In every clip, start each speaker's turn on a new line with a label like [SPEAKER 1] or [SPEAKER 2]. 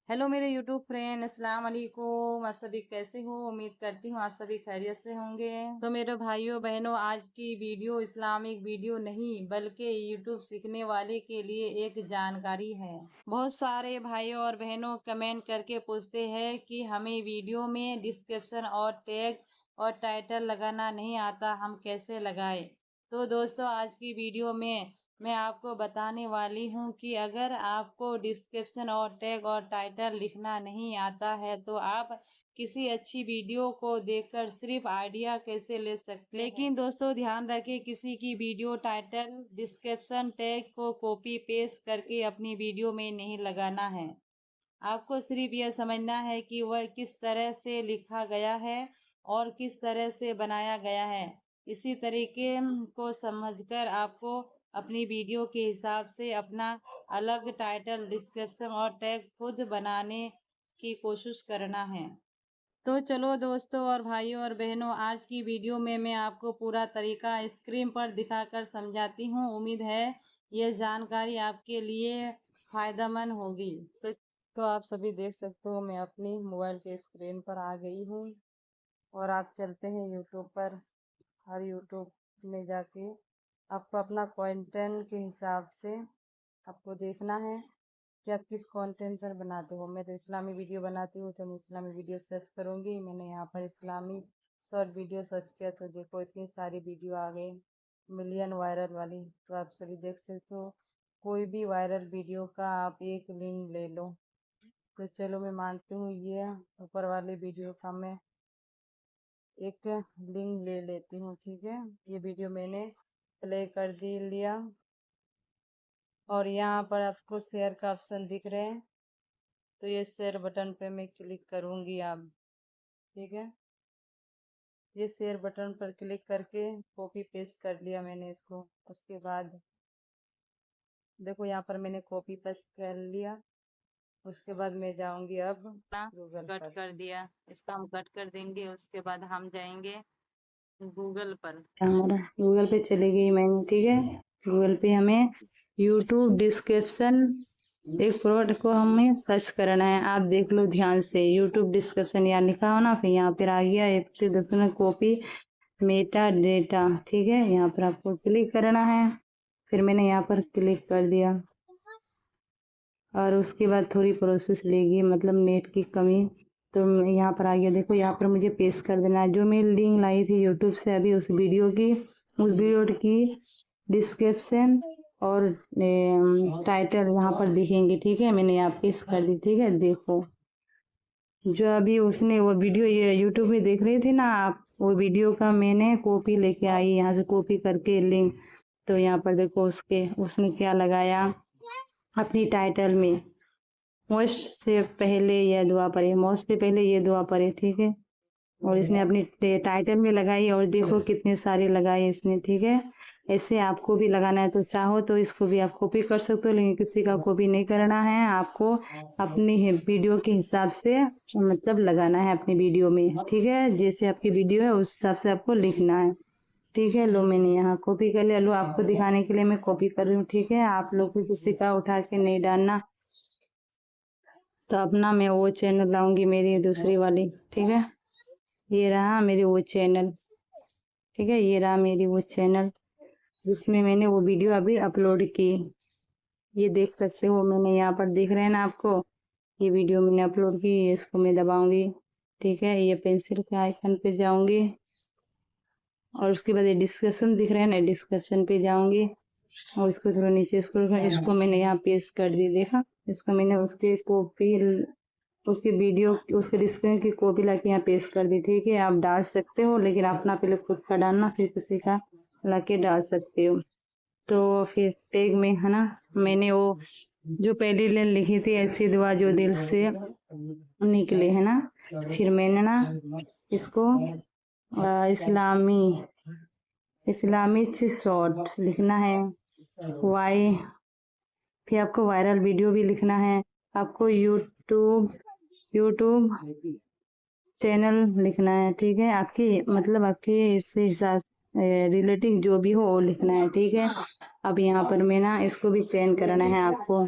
[SPEAKER 1] Hello मेरे YouTube friend, अस्सलाम वालेकुम। आप सभी कैसे हो? उम्मीद करती हूँ आप सभी खैरियत से होंगे। तो मेरे भाइयों बहनों, आज की वीडियो इस्लामिक वीडियो नहीं बल्कि यूट्यूब सीखने वाले के लिए एक जानकारी है। बहुत सारे भाइयों और बहनों कमेंट करके पूछते हैं कि हमें वीडियो में डिस्क्रिप्शन और टैग और टाइटल लगाना नहीं आता, हम कैसे लगाएं। तो दोस्तों, आज की वीडियो में मैं आपको बताने वाली हूँ कि अगर आपको डिस्क्रिप्शन और टैग और टाइटल लिखना नहीं आता है तो आप किसी अच्छी वीडियो को देखकर सिर्फ आइडिया कैसे ले सकते हैं। लेकिन दोस्तों, ध्यान रखें, किसी की वीडियो टाइटल डिस्क्रिप्शन टैग को कॉपी पेस्ट करके अपनी वीडियो में नहीं लगाना है। आपको सिर्फ यह समझना है कि वह किस तरह से लिखा गया है और किस तरह से बनाया गया है। इसी तरीके को समझकर आपको अपनी वीडियो के हिसाब से अपना अलग टाइटल डिस्क्रिप्शन और टैग खुद बनाने की कोशिश करना है। तो चलो दोस्तों और भाइयों और बहनों, आज की वीडियो में मैं आपको पूरा तरीका स्क्रीन पर दिखाकर समझाती हूँ। उम्मीद है यह जानकारी आपके लिए फायदेमंद होगी। तो आप सभी देख सकते हो, मैं अपनी मोबाइल के स्क्रीन पर आ गई हूँ और आप चलते हैं यूट्यूब पर। और यूट्यूब में जाके आपको अपना कंटेंट के हिसाब से आपको देखना है कि आप किस कंटेंट पर बनाते हो। मैं तो इस्लामी वीडियो बनाती हूँ, तो मैं इस्लामी वीडियो सर्च करूँगी। मैंने यहाँ पर इस्लामी शॉर्ट वीडियो सर्च किया तो देखो इतनी सारी वीडियो आ गई, मिलियन वायरल वाली। तो आप सभी देख सकते हो, कोई भी वायरल वीडियो का आप एक लिंक ले लो। तो चलो, मैं मानती हूँ ये ऊपर वाली वीडियो का मैं एक लिंक ले लेती हूँ। ठीक है, ये वीडियो मैंने प्ले कर लिया और यहाँ पर आपको शेयर का ऑप्शन दिख रहे हैं, तो ये शेयर बटन पे मैं क्लिक करूँगी। आप ठीक है, ये शेयर बटन पर क्लिक करके कॉपी पेस्ट कर लिया मैंने इसको। उसके बाद देखो यहाँ पर मैंने कॉपी पेस्ट कर लिया। उसके बाद मैं जाऊंगी अब गूगल कट कर दिया, इसको हम कट कर देंगे। उसके बाद हम जाएंगे गूगल पर। हमारा गूगल पे चली गई मैंने। ठीक है, गूगल पे हमें यूट्यूब डिस्क्रिप्शन एक प्रोडक्ट को हमें सर्च करना है। आप देख लो ध्यान से, यूट्यूब डिस्क्रिप्शन यहाँ लिखा हो ना, फिर यहाँ पर आ गया एक कॉपी मेटा डेटा। ठीक है, यहाँ पर आपको क्लिक करना है। फिर मैंने यहाँ पर क्लिक कर दिया और उसके बाद थोड़ी प्रोसेस लेगी, मतलब नेट की कमी। तो यहाँ पर आ गया, देखो यहाँ पर मुझे पेस्ट कर देना है जो मैं लिंक लाई थी यूट्यूब से अभी, उस वीडियो की डिस्क्रिप्शन और टाइटल यहाँ पर दिखेंगे। ठीक है, मैंने यहाँ पेस्ट कर दी। ठीक है, देखो जो अभी उसने वो वीडियो ये यूट्यूब में देख रही थी ना आप, वो वीडियो का मैंने कॉपी लेके आई, यहाँ से कॉपी करके लिंक। तो यहाँ पर देखो उसने क्या लगाया अपनी टाइटल में, मोस्ट से पहले यह दुआ पढ़े, मोस्ट से पहले ये दुआ पढ़े। ठीक है, और इसने अपनी टाइटल में लगाई और देखो कितने सारे लगाए इसने। ठीक है, ऐसे आपको भी लगाना है, तो चाहो तो इसको भी आप कॉपी कर सकते हो, लेकिन किसी का कॉपी नहीं करना है आपको। अपनी वीडियो के हिसाब से मतलब लगाना है अपनी वीडियो में। ठीक है, जैसे आपकी वीडियो है उस हिसाब से आपको लिखना है। ठीक है, लो मैंने यहाँ कॉपी कर लिया। लो, आपको दिखाने के लिए मैं कॉपी कर रही हूँ। ठीक है, आप लोग को किसी का उठा के नहीं डालना। तो अपना मैं वो चैनल लाऊंगी, मेरी दूसरी वाली। ठीक है, ये रहा मेरी वो चैनल। ठीक है, ये रहा मेरी वो चैनल जिसमें मैंने वो वीडियो अभी अपलोड की। ये देख सकते हो, मैंने यहाँ पर दिख रहे हैं ना आपको, ये वीडियो मैंने अपलोड की। इसको मैं दबाऊंगी। ठीक है, ये पेंसिल के आइकन पे जाऊंगी और उसके बाद ये डिस्क्रिप्शन दिख रहे हैं ना, डिस्क्रिप्शन पे जाऊंगी और इसको थोड़ा नीचे स्क्रॉल कर, इसको मैंने यहाँ पेस्ट कर दी। देखा, इसको मैंने उसके कॉपी, उसके वीडियो, उसके डिस्क्रिप्शन की कॉपी लाके यहाँ पेस्ट कर दी। ठीक है, आप डाल सकते हो, लेकिन अपना पहले खुद का डालना, फिर किसी का लाके डाल सकते हो। तो फिर टैग में है ना, मैंने वो जो पहली लाइन लिखी थी, ऐसी दुआ जो दिल से निकले, है ना। फिर मैंने ना इसको इस्लामी शॉर्ट लिखना है, वाई। फिर आपको वायरल वीडियो भी लिखना है। आपको यूट्यूब चैनल लिखना है। ठीक है, आपकी मतलब आपके इस हिसाब रिलेटिव जो भी हो वो लिखना है, ठीक है। अब यहाँ पर मैं ना इसको भी चेंज करना है आपको।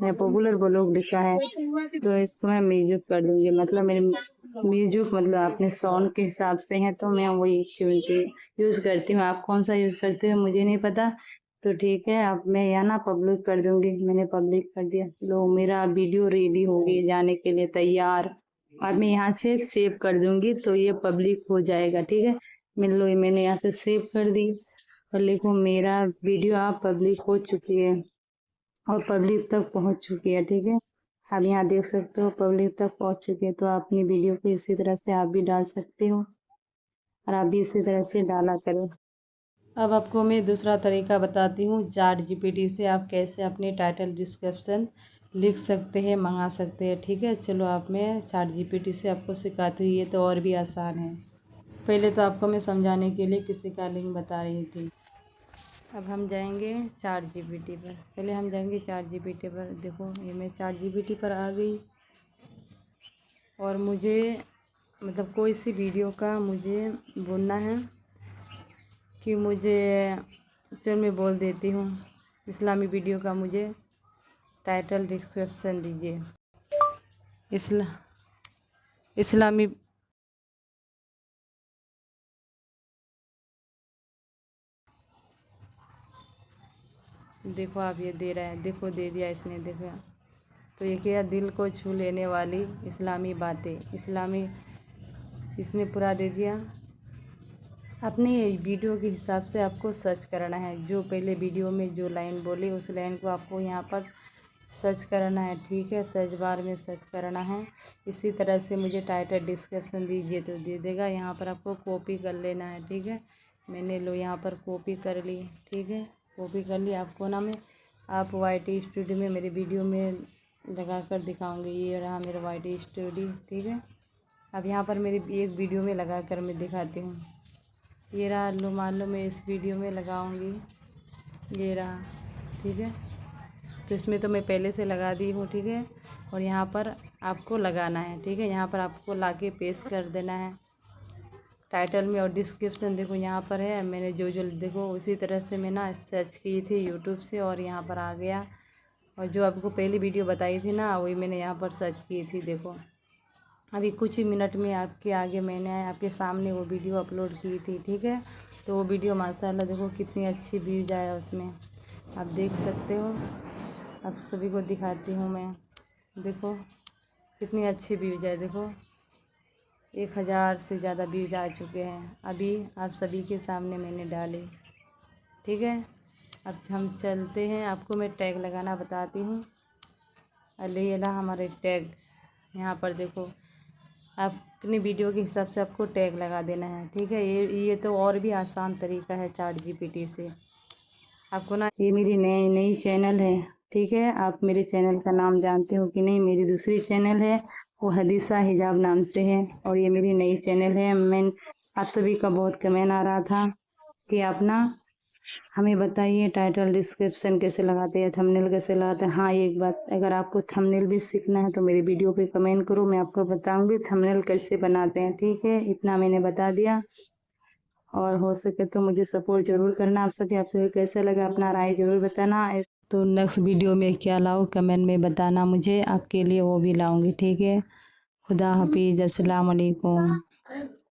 [SPEAKER 1] मैं पॉपुलर ब्लॉग लिखा है तो इसको मैं म्यूजिक कर दूंगी, मतलब मेरे म्यूजिक मतलब अपने सॉन्ग के हिसाब से है तो मैं वही चुनती यूज़ करती हूँ। आप कौन सा यूज़ करते हो मुझे नहीं पता, तो ठीक है। अब मैं यहाँ ना पब्लिक कर दूंगी, मैंने पब्लिक कर दिया। लो मेरा वीडियो रेडी हो गई जाने के लिए तैयार। अब मैं यहाँ से सेव कर दूंगी तो ये पब्लिक हो जाएगा, ठीक है। मैंने यहाँ से सेव कर दी और लिखो मेरा वीडियो आप पब्लिक हो चुकी है और पब्लिक तक पहुँच चुकी है, ठीक है। आप यहाँ देख सकते हो पब्लिक तक पहुँच चुकी है, तो अपनी वीडियो को इसी तरह से आप भी डाल सकते हो और आप भी इसी तरह से डाला करो। अब आपको मैं दूसरा तरीका बताती हूँ, चैट जीपीटी से आप कैसे अपने टाइटल डिस्क्रिप्शन लिख सकते हैं, मंगा सकते हैं, ठीक है। चलो आप मैं चैट जीपीटी से आपको सिखाती हूँ, ये तो और भी आसान है। पहले तो आपको मैं समझाने के लिए किसी का लिंक बता रही थी। अब हम जाएंगे चैट जीपीटी पर, पहले हम जाएंगे चैट जीपीटी पर। देखो ये मैं चैट जीपीटी पर आ गई और मुझे मतलब कोई सी वीडियो का मुझे बोलना है कि मुझे, चल मैं बोल देती हूँ, इस्लामी वीडियो का मुझे टाइटल डिस्क्रिप्शन दीजिए। इस्लामी देखो आप ये दे रहा है, देखो दे दिया इसने, देखो। तो ये क्या, दिल को छू लेने वाली इस्लामी बातें, इस्लामी इसने पूरा दे दिया। अपने वीडियो के हिसाब से आपको सर्च करना है, जो पहले वीडियो में जो लाइन बोली उस लाइन को आपको यहाँ पर सर्च करना है, ठीक है। सर्च बार में सर्च करना है। इसी तरह से मुझे टाइटल डिस्क्रिप्शन दीजिए तो दे देगा। यहाँ पर आपको कॉपी कर लेना है, ठीक है। मैंने लो यहाँ पर कॉपी कर ली, ठीक है। कॉपी कर ली। आपको ना मैं आप YT स्टूडियो में मेरे वीडियो में लगा कर दिखाऊँगी। ये रहा मेरा YT स्टूडियो, ठीक है। अब यहाँ पर मेरी एक वीडियो में लगा कर मैं दिखाती हूँ। ये रहा, लो मान लो मैं इस वीडियो में लगाऊंगी, ये रहा, ठीक है। तो इसमें तो मैं पहले से लगा दी हूँ, ठीक है। और यहाँ पर आपको लगाना है, ठीक है। यहाँ पर आपको लाके पेस्ट कर देना है टाइटल में। और डिस्क्रिप्शन देखो यहाँ पर है, मैंने जो देखो उसी तरह से मैं ना सर्च की थी यूट्यूब से और यहाँ पर आ गया। और जो आपको पहली वीडियो बताई थी ना वही मैंने यहाँ पर सर्च की थी, देखो। अभी कुछ ही मिनट में आपके आगे मैंने आपके सामने वो वीडियो अपलोड की थी, ठीक है। तो वो वीडियो माशाल्लाह देखो कितनी अच्छी व्यूज आया उसमें, आप देख सकते हो। आप सभी को दिखाती हूँ मैं, देखो कितनी अच्छी व्यूज है, देखो 1000 से ज़्यादा व्यूज आ चुके हैं। अभी आप सभी के सामने मैंने डाली, ठीक है। अब हम चलते हैं, आपको मैं टैग लगाना बताती हूँ। अले ये ला हमारे टैग, यहाँ पर देखो आप अपनी वीडियो के हिसाब से आपको टैग लगा देना है, ठीक है। ये तो और भी आसान तरीका है चैट जीपीटी से। आपको ना, ये मेरी नई चैनल है, ठीक है। आप मेरे चैनल का नाम जानते हो कि नहीं? मेरी दूसरी चैनल है वो हदीसा हिजाब नाम से है और ये मेरी नई चैनल है। आप सभी का बहुत कमेंट आ रहा था कि आप ना हमें बताइए टाइटल डिस्क्रिप्शन कैसे लगाते हैं, थंबनेल कैसे लगाते हैं। हाँ, एक बात, अगर आपको थंबनेल भी सीखना है तो मेरी वीडियो पे कमेंट करो, मैं आपको बताऊंगी थंबनेल कैसे बनाते हैं, ठीक है। इतना मैंने बता दिया और हो सके तो मुझे सपोर्ट ज़रूर करना। आप सभी कैसा लगा अपना राय ज़रूर बताना। तो नेक्स्ट वीडियो में क्या लाऊं कमेंट में बताना मुझे, आपके लिए वो भी लाऊंगी, ठीक है। खुदा हाफिज़, अस्सलाम वालेकुम।